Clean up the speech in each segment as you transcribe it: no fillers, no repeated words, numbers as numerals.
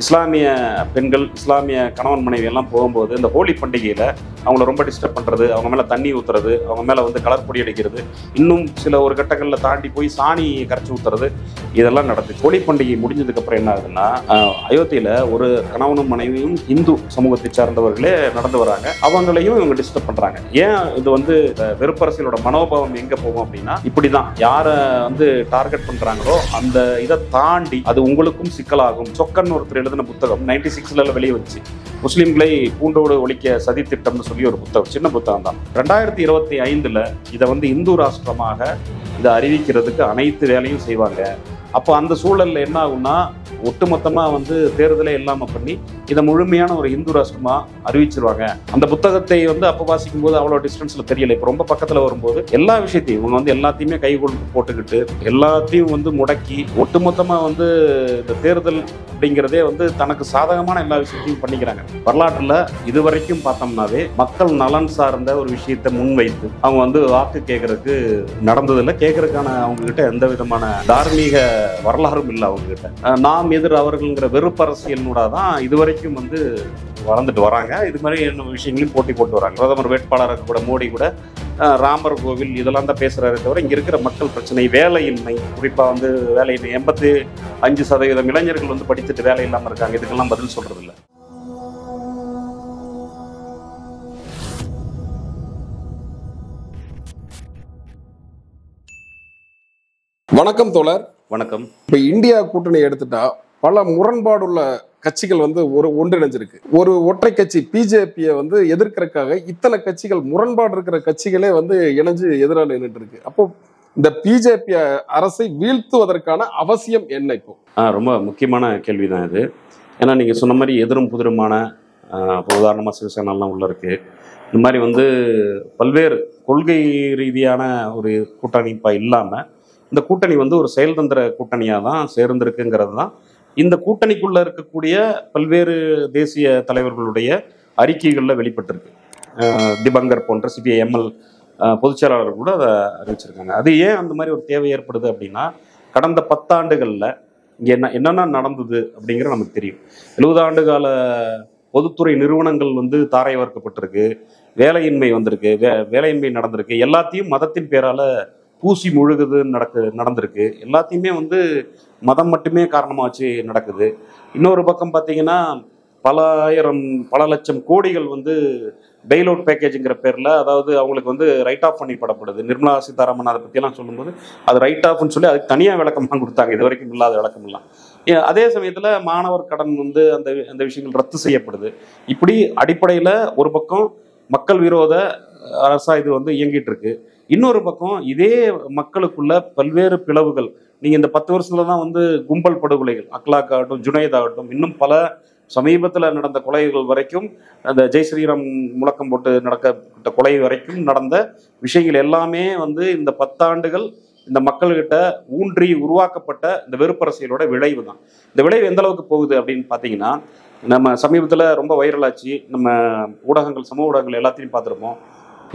இஸ்லாமிய பெண்கள், இஸ்லாமிய கணவன் மனைவி எல்லாம் போகும்போது இந்த ஹோலி பண்டிகையில் அவங்கள ரொம்ப டிஸ்டர்ப் பண்ணுறது, அவங்க மேலே தண்ணி ஊற்றுறது, அவங்க மேலே வந்து கலர் பொடி அடிக்கிறது, இன்னும் சில ஒரு கட்டங்களில் தாண்டி போய் சாணி கரைச்சி ஊற்றுறது, இதெல்லாம் நடக்குது. ஹோலி பண்டிகை முடிஞ்சதுக்கப்புறம் என்ன ஆகுதுன்னா, அயோத்தியில் ஒரு கணவனும் மனைவியும் இந்து சமூகத்தை சார்ந்தவர்களே நடந்து வராங்க. அவங்களையும் இவங்க டிஸ்டர்ப் பண்ணுறாங்க. ஏன் இது வந்து வெறுப்பரசியலோட மனோபாவம் எங்கே போகும் அப்படின்னா, இப்படி தான் யாரை வந்து டார்கெட் பண்ணுறாங்களோ அந்த இதை தாண்டி அது உங்களுக்கும் சிக்கலாகும். சொக்கன் ஒருத்தர் எழுதின புத்தகம் 96ல வெளியே வந்துச்சு. முஸ்லீம்களை பூண்டோடு ஒழிக்க சதி திட்டம்னு சொல்லி ஒரு புத்தகம், சின்ன புத்தகம் தான். 2025ல் இதை வந்து இந்து ராஷ்டிரமாக இதை அறிவிக்கிறதுக்கு அனைத்து வேலையும் செய்வாங்க. அப்போ அந்த சூழலில் என்ன ஆகும்னா, ஒட்டுமொத்தமாக வந்து தேர்தலே இல்லாமல் பண்ணி இதை முழுமையான ஒரு இந்து ராஷ்டிரமாக அறிவிச்சிருவாங்க. அந்த புத்தகத்தை வந்து அப்போ வாசிக்கும் போது அவ்வளோ டிஸ்டன்ஸில் தெரியலை. இப்போ ரொம்ப பக்கத்தில் வரும்போது எல்லா விஷயத்தையும் இவங்க வந்து எல்லாத்தையுமே கைகொள் போட்டுக்கிட்டு எல்லாத்தையும் வந்து முடக்கி ஒட்டுமொத்தமாக வந்து இந்த தேர்தல் அப்படிங்கிறதே வந்து தனக்கு சாதகமான எல்லா விஷயத்தையும் பண்ணிக்கிறாங்க. வரலாற்றில் இதுவரைக்கும் பார்த்தோம்னாவே மக்கள் நலன் சார்ந்த ஒரு விஷயத்தை முன்வைத்து அவங்க வந்து வாக்கு கேட்கறதுக்கு நடந்ததில்லை. கேட்கறதுக்கான அவங்ககிட்ட எந்த விதமான தார்மீக வரலாறும் இல்லை. அவங்ககிட்ட நாம் எதிர் அவர்கள்ங்கிற வெறுப்பரசியலோட தான் இதுவரைக்கும் வந்து வளர்ந்துட்டு வராங்க. இது மாதிரி என்ன விஷயங்களையும் போட்டி போட்டு வராங்க. பிரதமர் வேட்பாளராக கூட மோடி கூட ராமர் கோவில் இதெல்லாம் தான் பேசுறாரு தவிர இங்க இருக்கிற மக்கள் பிரச்சனை, வேலையின்மை, குறிப்பா வந்து வேலையின்மை 85% இளைஞர்கள் வந்து படித்துட்டு வேலை இல்லாம இருக்காங்க. இதுக்கெல்லாம் பதில் சொல்றது இல்லை. வணக்கம் தோழர். வணக்கம். இப்ப இந்தியா கூட்டணி எடுத்துட்டா பல முரண்பாடுள்ள கட்சிகள் வந்து ஒன்றிணைஞ்சிருக்கு. ஒரு ஒற்றை கட்சி பிஜேபியை வந்து எதிர்க்கிறதுக்காக இத்தனை கட்சிகள், முரண்பாடு இருக்கிற கட்சிகளே வந்து இணைஞ்சு எதிராக நின்றுட்டு இருக்கு. அப்போ இந்த பிஜேபி அரசை வீழ்த்துவதற்கான அவசியம் என்ன? இப்போ ரொம்ப முக்கியமான கேள்விதான் இது. ஏன்னா நீங்க சொன்ன மாதிரி எதிரும் புதிருமான உதாரணமா சிவசேனாலாம் உள்ள இருக்கு. இந்த மாதிரி வந்து பல்வேறு கொள்கை ரீதியான ஒரு கூட்டணிப்பா இல்லாம இந்த கூட்டணி வந்து ஒரு செயல்தந்திர கூட்டணியாக தான் சேர்ந்திருக்குங்கிறது தான் இந்த கூட்டணிக்குள்ள இருக்கக்கூடிய பல்வேறு தேசிய தலைவர்களுடைய அறிக்கைகளில் வெளிப்பட்டிருக்கு. திபங்கர் போன்ற சிபிஐஎம்எல் பொதுச்செயலாளர் கூட அதை அறிவிச்சிருக்காங்க. அது ஏன் அந்த மாதிரி ஒரு தேவை ஏற்படுது அப்படின்னா, கடந்த 10 ஆண்டுகளில் இங்கே என்னென்ன நடந்தது அப்படிங்கிற நமக்கு தெரியும். 70 ஆண்டு கால பொதுத்துறை நிறுவனங்கள் வந்து தாரை வார்க்கப்பட்டிருக்கு, வேலையின்மை வந்திருக்கு, வேலையின்மை நடந்திருக்கு, எல்லாத்தையும் மதத்தின் பேரால பூசி முழுகுதுன்னு நடந்திருக்கு. எல்லாத்தையுமே வந்து மதம் மட்டுமே காரணமாக வச்சு நடக்குது. இன்னொரு பக்கம் பார்த்தீங்கன்னா பல லட்சம் கோடிகள் வந்து பெயில் அவுட் பேக்கேஜுங்கிற பேரில், அதாவது அவங்களுக்கு வந்து ரைட் ஆஃப் பண்ணிப்படப்படுது. நிர்மலா சீதாராமன் அதை பற்றியெல்லாம் சொல்லும்போது அது ரைட் ஆஃப்னு சொல்லி அதுக்கு தனியாக விளக்கமாக கொடுத்தாங்க. இது வரைக்கும் இல்லாத விளக்கமெல்லாம். அதே சமயத்தில் மாணவர் கடன் வந்து அந்த விஷயங்கள் ரத்து செய்யப்படுது. இப்படி அடிப்படையில் ஒரு பக்கம் மக்கள் விரோத அரசாக இது வந்து இயங்கிட்டு இருக்கு. இன்னொரு பக்கம் இதே மக்களுக்குள்ள பல்வேறு பிளவுகள். நீங்க இந்த 10 வருஷத்துல தான் வந்து கும்பல் படுகொலைகள், அக்லாக் ஆகட்டும், ஜுனைத் ஆகட்டும், இன்னும் பல சமீபத்தில் நடந்த கொலைகள் வரைக்கும், அந்த ஜெய் ஸ்ரீராம் முழக்கம் போட்டு நடக்கப்பட்ட கொலை வரைக்கும் நடந்த விஷயங்கள் எல்லாமே வந்து இந்த 10 ஆண்டுகள் இந்த மக்கள்கிட்ட ஊன்றி உருவாக்கப்பட்ட இந்த வெறுப்பரசியலோட விளைவு தான். இந்த விளைவு எந்த அளவுக்கு போகுது அப்படின்னு பார்த்தீங்கன்னா, நம்ம சமீபத்தில் ரொம்ப வைரலாச்சு. நம்ம ஊடகங்கள், சமூக ஊடகங்கள் எல்லாத்தையும் பார்த்துருப்போம்.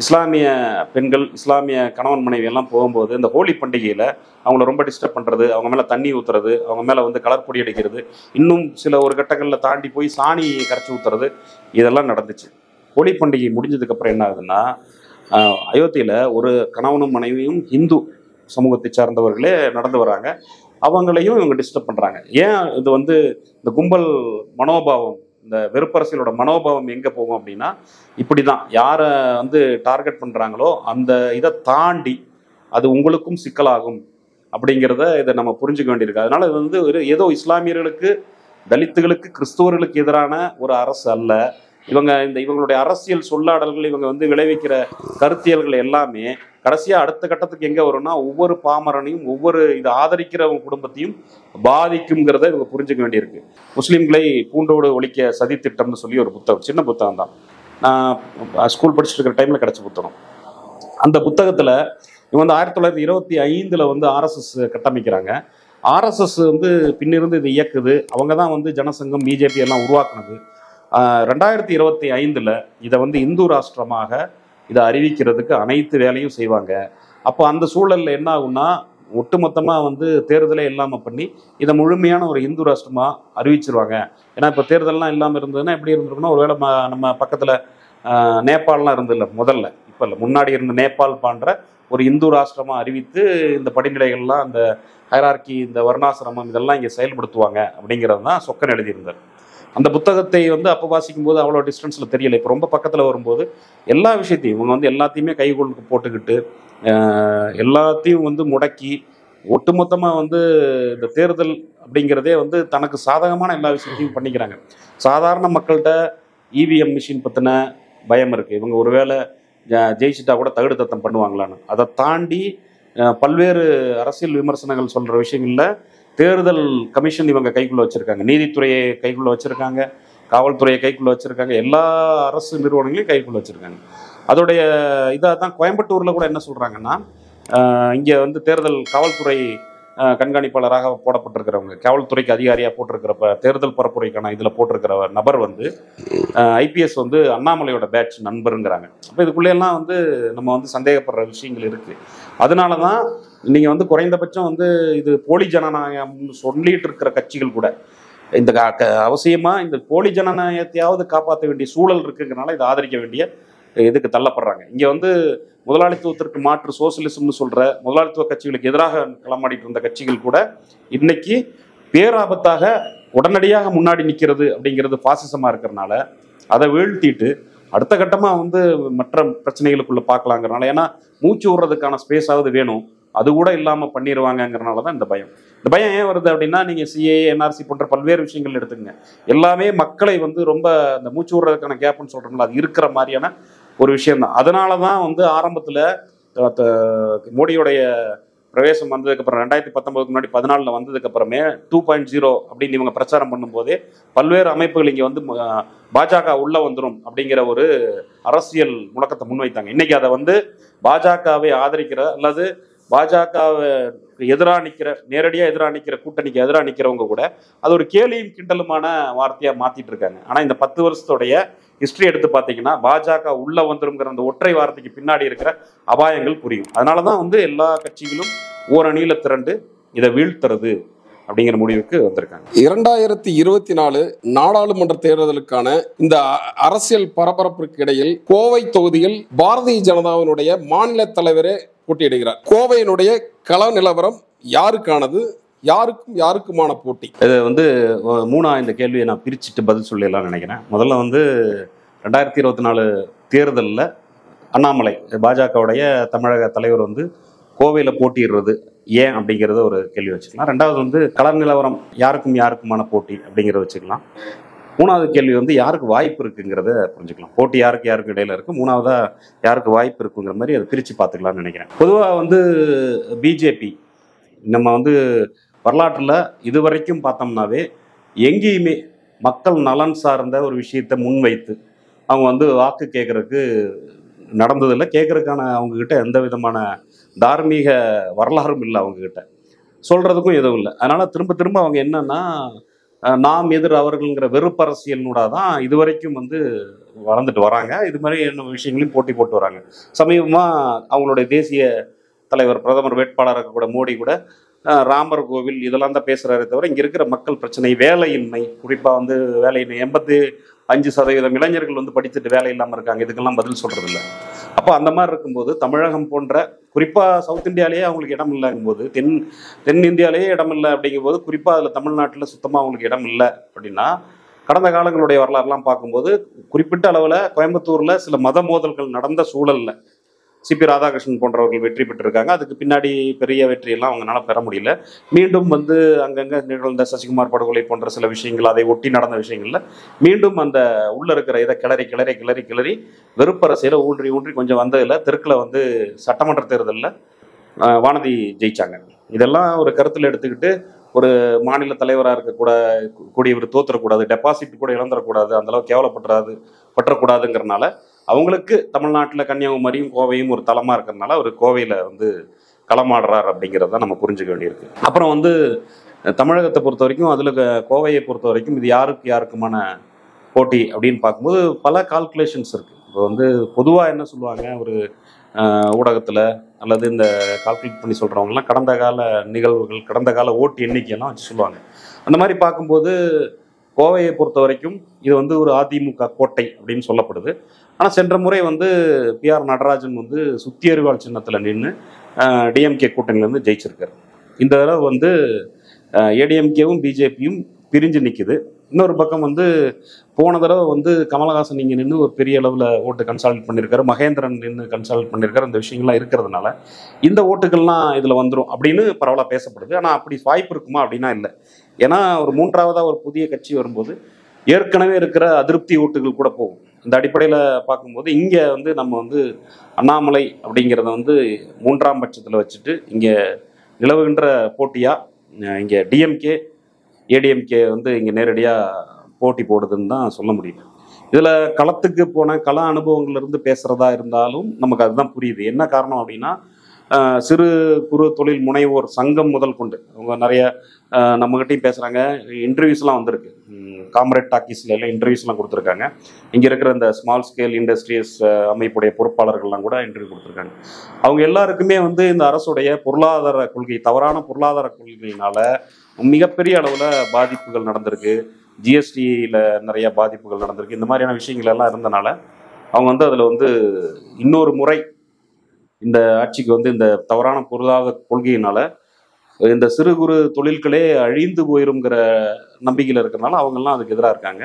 இஸ்லாமிய பெண்கள், இஸ்லாமிய கணவன் மனைவி எல்லாம் போகும்போது இந்த ஹோலி பண்டிகையில் அவங்கள ரொம்ப டிஸ்டர்ப் பண்ணுறது, அவங்க மேலே தண்ணி ஊற்றுறது, அவங்க மேலே வந்து கலர் பொடி அடிக்கிறது, இன்னும் சில ஒரு கட்டங்களில் தாண்டி போய் சாணி கரைச்சி ஊற்றுறது, இதெல்லாம் நடந்துச்சு. ஹோலி பண்டிகை முடிஞ்சதுக்கப்புறம் என்ன ஆகுதுன்னா, அயோத்தியில் ஒரு கணவனும் மனைவியும் இந்து சமூகத்தை சார்ந்தவர்களே நடந்து வராங்க. அவங்களையும் இவங்க டிஸ்டர்ப் பண்ணுறாங்க. ஏன் இது வந்து இந்த கும்பல் மனோபாவம், இந்த வெறுப்பரசியலோட மனோபாவம் எங்கே போகும் அப்படின்னா, இப்படி தான் யாரை வந்து டார்கெட் பண்ணுறாங்களோ அந்த இதை தாண்டி அது உங்களுக்கும் சிக்கலாகும் அப்படிங்கிறத இதை நம்ம புரிஞ்சுக்க வேண்டியிருக்கு. அதனால இது வந்து ஏதோ இஸ்லாமியர்களுக்கு, தலித்துகளுக்கு, கிறிஸ்துவர்களுக்கு எதிரான ஒரு அரசு அல்ல. இவங்களுடைய அரசியல் சொல்லாடல்கள், இவங்க வந்து விளைவிக்கிற கருத்தியல்கள் எல்லாமே கடைசியாக அடுத்த கட்டத்துக்கு எங்கே வரும்னா, ஒவ்வொரு பாமரனையும், ஒவ்வொரு இதை ஆதரிக்கிறவங்க குடும்பத்தையும் பாதிக்குங்கிறத இவங்க புரிஞ்சுக்க வேண்டியிருக்கு. முஸ்லீம்களை பூண்டோடு ஒழிக்க சதி திட்டம்னு சொல்லி ஒரு புத்தகம், சின்ன புத்தகம் தான். நான் ஸ்கூல் படிச்சுட்டு இருக்கிற டைமில் கிடைச்ச புத்தகம். அந்த புத்தகத்தில் இவங்க வந்து 1925 வந்து ஆர்எஸ்எஸ் கட்டமைக்கிறாங்க. ஆர்எஸ்எஸ் வந்து பின்னிருந்து இது இயக்குது. அவங்க தான் வந்து ஜனசங்கம், பிஜேபி எல்லாம் உருவாக்குனது. 2025 இதை வந்து இந்து ராஷ்டிரமாக இதை அறிவிக்கிறதுக்கு அனைத்து வேலையும் செய்வாங்க. அப்போ அந்த சூழலில் என்ன ஆகும்னா, ஒட்டுமொத்தமாக வந்து தேர்தலே இல்லாமல் பண்ணி இதை முழுமையான ஒரு இந்து ராஷ்டிரமாக அறிவிச்சிருவாங்க. ஏன்னா இப்போ தேர்தல்லாம் இல்லாமல் இருந்ததுன்னா எப்படி இருந்திருக்குன்னா, ஒருவேளை நம்ம பக்கத்தில் நேபாளலாம் இருந்தில்ல முதல்ல, இப்போ இல்லை, முன்னாடி இருந்த நேபாள் போன்ற ஒரு இந்து ராஷ்டிரமாக அறிவித்து இந்த படிநிலைகள்லாம், அந்த ஹைரார்கி, இந்த வர்ணாசிரமம் இதெல்லாம் இங்கே செயல்படுத்துவாங்க அப்படிங்கிறது தான் சொக்கன் எழுதியிருந்தார். அந்த புத்தகத்தை வந்து அப்போ வாசிக்கும் போது அவ்வளோ டிஸ்டன்ஸில் தெரியலை. இப்போ ரொம்ப பக்கத்தில் வரும்போது எல்லா விஷயத்தையும் இவங்க வந்து எல்லாத்தையுமே கைகொள்ளுக்கு போட்டுக்கிட்டு எல்லாத்தையும் வந்து முடக்கி ஒட்டுமொத்தமாக வந்து இந்த தேர்தல் அப்படிங்கிறதே வந்து தனக்கு சாதகமான எல்லா விஷயத்தையும் பண்ணிக்கிறாங்க. சாதாரண மக்கள்கிட்ட இவிஎம் மிஷின் பற்றின பயம் இருக்குது. இவங்க ஒருவேளை ஜெயிச்சிட்டா கூட தகுடு தத்தம் பண்ணுவாங்களான்னு. அதை தாண்டி பல்வேறு அரசியல் விமர்சனங்கள் சொல்கிற விஷயங்களில் தேர்தல் கமிஷன் இவங்க கைக்குள்ளே வச்சுருக்காங்க, நீதித்துறையை கைக்குள்ளே வச்சுருக்காங்க, காவல்துறையை கைக்குள்ளே வச்சுருக்காங்க, எல்லா அரசு நிறுவனங்களையும் கைக்குள்ளே வச்சுருக்காங்க. அதோடைய இதாக தான் கோயம்புத்தூரில் கூட என்ன சொல்கிறாங்கன்னா, இங்கே வந்து தேர்தல் காவல்துறை கண்காணிப்பாளராக போடப்பட்டிருக்கிறவங்க, காவல்துறைக்கு அதிகாரியாக போட்டிருக்கிறப்ப தேர்தல் பரப்புரைக்கான இதில் போட்டிருக்கிற நபர் வந்து ஐபிஎஸ் வந்து அண்ணாமலையோட பேட்ச் நண்பருங்கிறாங்க. அப்போ இதுக்குள்ளேயெல்லாம் வந்து நம்ம வந்து சந்தேகப்படுற விஷயங்கள் இருக்குது. அதனால தான் நீங்கள் வந்து குறைந்தபட்சம் வந்து இது போலி ஜனநாயகம்னு சொல்லிட்டு இருக்கிற கட்சிகள் கூட இந்த அவசியமாக இந்த போலி ஜனநாயகத்தையாவது காப்பாற்ற வேண்டிய சூழல் இருக்குங்கிறனால இதை ஆதரிக்க வேண்டிய இதுக்கு தள்ளப்படுறாங்க. இங்கே வந்து முதலாளித்துவத்திற்கு மாற்று சோசியலிசம்னு சொல்கிற முதலாளித்துவ கட்சிகளுக்கு எதிராக களமாடிட்டு இருந்த கட்சிகள் கூட இன்னைக்கு பேராபத்தாக உடனடியாக முன்னாடி நிற்கிறது அப்படிங்கிறது பாசிசமாக இருக்கிறனால அதை வீழ்த்திட்டு அடுத்த கட்டமாக வந்து மற்ற பிரச்சனைகளுக்குள்ளே பார்க்கலாங்கிறனால, ஏன்னா மூச்சு விடுறதுக்கான ஸ்பேஸாவது வேணும், அது கூட இல்லாமல் பண்ணிடுவாங்கங்கிறனால தான் இந்த பயம். இந்த பயம் ஏன் வருது அப்படின்னா, நீங்கள் சிஏ, என்ஆர்சி போன்ற பல்வேறு விஷயங்கள் எடுத்துக்கங்க, எல்லாமே மக்களை வந்து ரொம்ப அந்த மூச்சு விடுறதுக்கான கேப்னு சொல்கிறோம்ல, அது இருக்கிற மாதிரியான ஒரு விஷயம்தான். அதனால தான் வந்து ஆரம்பத்தில் மோடியோடைய பிரவேசம் வந்ததுக்கப்புறம் 2019 முன்னாடி 14 வந்ததுக்கப்புறமே 2.0 அப்படின்னு இவங்க பிரச்சாரம் பண்ணும்போதே பல்வேறு அமைப்புகள் இங்கே வந்து பாஜக உள்ள வந்துடும் அப்படிங்கிற ஒரு அரசியல் முழக்கத்தை முன்வைத்தாங்க. இன்னைக்கு அதை வந்து பாஜகவை ஆதரிக்கிற அல்லது பாஜகவை எதிராக நிற்கிற, நேரடியாக எதிராக நிற்கிற கூட்டணிக்கு எதிராக நிற்கிறவங்க கூட அது ஒரு கேலியும் கிண்டலுமான வார்த்தையாக மாற்றிட்டு இருக்காங்க. ஆனால் இந்த 10 வருஷத்துடைய ஹிஸ்டரி எடுத்து பார்த்தீங்கன்னா பாஜக உள்ள வந்துருங்கிற அந்த ஒற்றை வார்த்தைக்கு பின்னாடி இருக்கிற அபாயங்கள் புரியும். அதனால தான் வந்து எல்லா கட்சிகளும் ஓரணியில திரண்டு இதை வீழ்த்துறது அப்படிங்கிற முடிவுக்கு வந்திருக்காங்க. 2024 நாடாளுமன்ற தேர்தலுக்கான இந்த அரசியல் பரபரப்பிற்கு இடையில் கோவை தொகுதியில் பாரதிய ஜனதாவினுடைய மாநில தலைவரே போட்டியிடுகிறார். கோவையினுடைய கள நிலவரம் யாருக்கானது, யாருக்குமான போட்டி? இது வந்து இந்த கேள்வியை நான் பிரிச்சுட்டு பதில் சொல்லலாம் நினைக்கிறேன். முதல்ல வந்து 2024 தேர்தலில் அண்ணாமலை பாஜகவுடைய தமிழக தலைவர் வந்து கோவையில் போட்டியிடுறது ஏன் அப்படிங்கிறத ஒரு கேள்வி வச்சுக்கலாம். ரெண்டாவது வந்து கள நிலவரம் யாருக்குமான போட்டி அப்படிங்கிறத வச்சுக்கலாம். மூணாவது கேள்வி வந்து யாருக்கு வாய்ப்பு இருக்குங்கிறத புரிஞ்சுக்கலாம். போட்டி யாருக்கு இடையில இருக்கு, மூணாவதா யாருக்கு வாய்ப்பு இருக்குங்கிற மாதிரி அதை பிரித்து பார்த்துக்கலாம்னு நினைக்கிறேன். பொதுவாக வந்து பிஜேபி நம்ம வந்து வரலாற்றில் இதுவரைக்கும் பார்த்தோம்னாவே எங்கேயுமே மக்கள் நலன் சார்ந்த ஒரு விஷயத்தை முன்வைத்து அவங்க வந்து வாக்கு கேட்கறதுக்கு நடந்ததில்லை. கேட்கறதுக்கான அவங்கக்கிட்ட எந்த விதமான தார்மீக வரலாறும் இல்லை, அவங்கக்கிட்ட சொல்கிறதுக்கும் எதுவும் இல்லை. அதனால் திரும்ப அவங்க என்னன்னா நாம் எதிர் அவர்கள்ங்கிற வெறுப்பரசியல்னூடாக தான் இதுவரைக்கும் வந்து வளர்ந்துட்டு வராங்க. இது மாதிரி என்ன விஷயங்களையும் போட்டி போட்டு வராங்க. சமீபமாக அவங்களுடைய தேசிய தலைவர் பிரதமர் வேட்பாளராக கூட மோடி கூட ராமர் கோவில் இதெல்லாம் தான் பேசுகிறாரே தவிர இங்கே இருக்கிற மக்கள் பிரச்சனை, வேலையின்மை, குறிப்பாக வந்து வேலையின்மை 85% இளைஞர்கள் வந்து படிச்சுட்டு வேலை இல்லாமல் இருக்காங்க, இதுக்கெல்லாம் பதில் சொல்கிறது இல்லை. அப்போ அந்த மாதிரி இருக்கும்போது தமிழகம் போன்ற குறிப்பாக சவுத் இந்தியாவிலேயே அவங்களுக்கு இடம் இல்லைங்கும்போது, தென் இந்தியாவிலேயே இடம் இல்லை அப்படிங்கும்போது, குறிப்பாக அதில் தமிழ்நாட்டில் சுத்தமாக அவங்களுக்கு இடம் இல்லை அப்படின்னா, கடந்த காலங்களுடைய வரலாறுலாம் பார்க்கும்போது குறிப்பிட்ட அளவில் கோயம்புத்தூரில் சில மத மோதல்கள் நடந்த சூழலில் சிபி ராதாகிருஷ்ணன் போன்றவர்கள் வெற்றி பெற்றிருக்காங்க. அதுக்கு பின்னாடி பெரிய வெற்றியெல்லாம் அவங்களால பெற முடியல. மீண்டும் வந்து அங்கங்கே நிகழ்ந்த சசிகுமார் படுகொலை போன்ற சில விஷயங்கள், அதை ஒட்டி நடந்த விஷயங்கள்ல மீண்டும் அந்த உள்ள இருக்கிற இதை கிளறி வெறுப்பரசியலை ஊன்றி கொஞ்சம் வந்ததில் தெற்கில் வந்து சட்டமன்ற தேர்தலில் வானதி ஜெயிச்சாங்க. இதெல்லாம் ஒரு கருத்தில் எடுத்துக்கிட்டு ஒரு மாநில தலைவராக இருக்கக்கூடியவர் தோற்றக்கூடாது, டெபாசிட் கூட இழந்துடக்கூடாது, அந்தளவு பற்றக்கூடாதுங்கிறனால அவங்களுக்கு தமிழ்நாட்டில் கன்னியாகுமரியும் கோவையும் ஒரு தளமாக இருக்கிறதுனால அவர் கோவையில் வந்து களமாடுறார் அப்படிங்கிறத நம்ம புரிஞ்சுக்க வேண்டியிருக்கு. அப்புறம் வந்து தமிழகத்தை பொறுத்த வரைக்கும், அதில் கோவையை பொறுத்த வரைக்கும் இது யாருக்குமான போட்டி அப்படின்னு பார்க்கும்போது பல கால்குலேஷன்ஸ் இருக்குது. இப்போ வந்து பொதுவாக என்ன சொல்லுவாங்க, ஒரு ஊடகத்தில் அல்லது இந்த கால்குலேட் பண்ணி சொல்கிறவங்கலாம் கடந்த கால நிகழ்வுகள், கடந்த கால ஓட்டு எண்ணிக்கையெல்லாம் வச்சு சொல்லுவாங்க. அந்த மாதிரி பார்க்கும்போது கோவையை பொறுத்த வரைக்கும் இது வந்து ஒரு அதிமுக கோட்டை அப்படின்னு சொல்லப்படுது. ஆனால் சென்ற முறை வந்து பிஆர் நடராஜன் வந்து சுத்தி அறிவாள் சின்னத்தில் நின்று டிஎம்கே கூட்டணியிலேருந்து ஜெயிச்சிருக்காரு. இந்த தடவை வந்து ஏடிஎம்கேவும் பிஜேபியும் பிரிஞ்சு நிற்குது. இன்னொரு பக்கம் வந்து போன தடவை வந்து கமலஹாசன் இங்கே நின்று ஒரு பெரிய அளவில் ஓட்டு கன்சால்ட் பண்ணியிருக்காரு, மகேந்திரன் நின்று கன்சால்ட் பண்ணியிருக்காரு. இந்த விஷயங்கள்லாம் இருக்கிறதுனால இந்த ஓட்டுகள்லாம் இதில் வந்துடும் அப்படின்னு பரவலாக பேசப்படுது. ஆனால் அப்படி வாய்ப்பு இருக்குமா அப்படின்னா இல்லை. ஏன்னா ஒரு மூன்றாவதாக ஒரு புதிய கட்சி வரும்போது ஏற்கனவே இருக்கிற அதிருப்தி ஓட்டுகள் கூட போகும். இந்த அடிப்படையில் பார்க்கும்போது இங்கே வந்து நம்ம வந்து அண்ணாமலை அப்படிங்கிறத வந்து மூன்றாம் பட்சத்தில் வச்சுட்டு இங்கே நிலவுகின்ற போட்டியாக இங்கே டிஎம்கே ஏடிஎம்கே வந்து இங்கே நேரடியாக போட்டி போடுதுன்னு தான் சொல்ல முடியும். இதில் களத்துக்கு போன கள அனுபவங்கள்லேருந்து பேசுகிறதா இருந்தாலும் நமக்கு அதுதான் புரியுது. என்ன காரணம் அப்படின்னா சிறு குறு தொழில் முனைவோர் சங்கம் முதல் கொண்டு அவங்க நிறைய நம்மகிட்டையும் பேசுகிறாங்க. இன்டர்வியூஸ்லாம் வந்திருக்கு. காம்ரேட் டாக்கீஸ்ல எல்லாம் இன்டர்வியூஸ்லாம் கொடுத்துருக்காங்க. இங்கே இருக்கிற இந்த ஸ்மால் ஸ்கேல் இண்டஸ்ட்ரீஸ் அமைப்புடைய பொறுப்பாளர்கள்லாம் கூட இன்டர்வியூ கொடுத்துருக்காங்க. அவங்க எல்லாருக்குமே வந்து இந்த அரசுடைய பொருளாதார கொள்கை, தவறான பொருளாதார கொள்கையினால மிகப்பெரிய அளவில் பாதிப்புகள் நடந்திருக்கு. ஜிஎஸ்டியில் நிறைய பாதிப்புகள் நடந்திருக்கு. இந்த மாதிரியான விஷயங்கள் எல்லாம் இருந்தனால அவங்க வந்து அதில் வந்து இன்னொரு முறை இந்த ஆட்சிக்கு வந்து இந்த தவறான பொருளாதார கொள்கையினால இந்த சிறு குறு தொழில்களே அழிந்து போயிருங்கிற நம்பிக்கையில் இருக்கிறனால அவங்கெல்லாம் அதுக்கு எதிராக இருக்காங்க.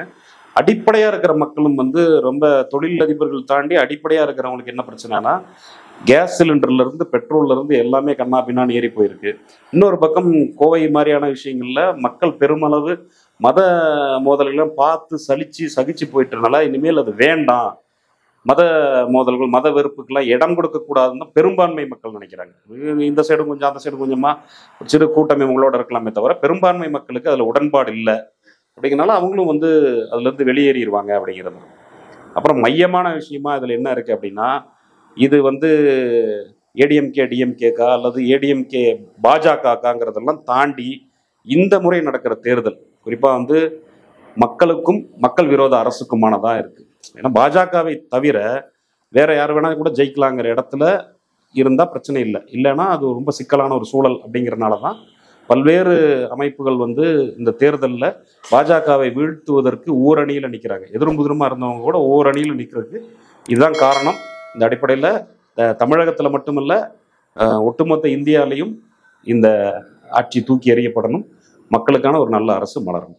அடிப்படையாக இருக்கிற மக்களும் வந்து ரொம்ப தொழிலதிபர்கள் தாண்டி அடிப்படையாக இருக்கிறவங்களுக்கு என்ன பிரச்சனைனா கேஸ் சிலிண்டர்லேருந்து பெட்ரோல்லேருந்து எல்லாமே கண்ணா பின்னான்னு ஏறி போயிருக்கு. இன்னொரு பக்கம் கோவை மாதிரியான விஷயங்களில் மக்கள் பெருமளவு மத மோதல்களும் பார்த்து சகிச்சு போயிட்டனால இனிமேல் அது வேண்டாம், மத மோதல்கள் மத வெறுப்புக்கெல்லாம் இடம் கொடுக்கக்கூடாதுன்னு பெரும்பான்மை மக்கள் நினைக்கிறாங்க. இந்த சைடும் கொஞ்சம் அந்த சைடு கொஞ்சமாக சிறு கூட்டமை இவங்களோட இருக்கலாமே தவிர பெரும்பான்மை மக்களுக்கு அதில் உடன்பாடு இல்லை. அப்படிங்கிறனால அவங்களும் வந்து அதுலேருந்து வெளியேறிடுவாங்க அப்படிங்கிறது. அப்புறம் மையமான விஷயமா இதில் என்ன இருக்குது அப்படின்னா இது வந்து ஏடிஎம்கே டிஎம்கேக்கா அல்லது ஏடிஎம்கே பாஜகங்கிறதெல்லாம் தாண்டி இந்த முறை நடக்கிற தேர்தல் குறிப்பாக வந்து மக்களுக்கும் மக்கள் விரோத அரசுக்குமானதாக இருக்குது. ஏன்னா பாஜகவை தவிர வேற யார் வேணா கூட ஜெயிக்கலாங்கிற இடத்துல இருந்தால் பிரச்சனை இல்லை. இல்லைன்னா அது ரொம்ப சிக்கலான ஒரு சூழல். அப்படிங்கிறனால தான் பல்வேறு அமைப்புகள் வந்து இந்த தேர்தலில் பாஜகவை வீழ்த்துவதற்கு ஓரணியில் நிற்கிறாங்க. எதிரும் புதிருமா இருந்தவங்க கூட ஓரணியில் நிற்கிறதுக்கு இதுதான் காரணம். இந்த அடிப்படையில் தமிழகத்தில் மட்டுமல்ல ஒட்டுமொத்த இந்தியாவிலையும் இந்த ஆட்சி தூக்கி எறியப்படணும். மக்களுக்கான ஒரு நல்ல அரசு மலரும்.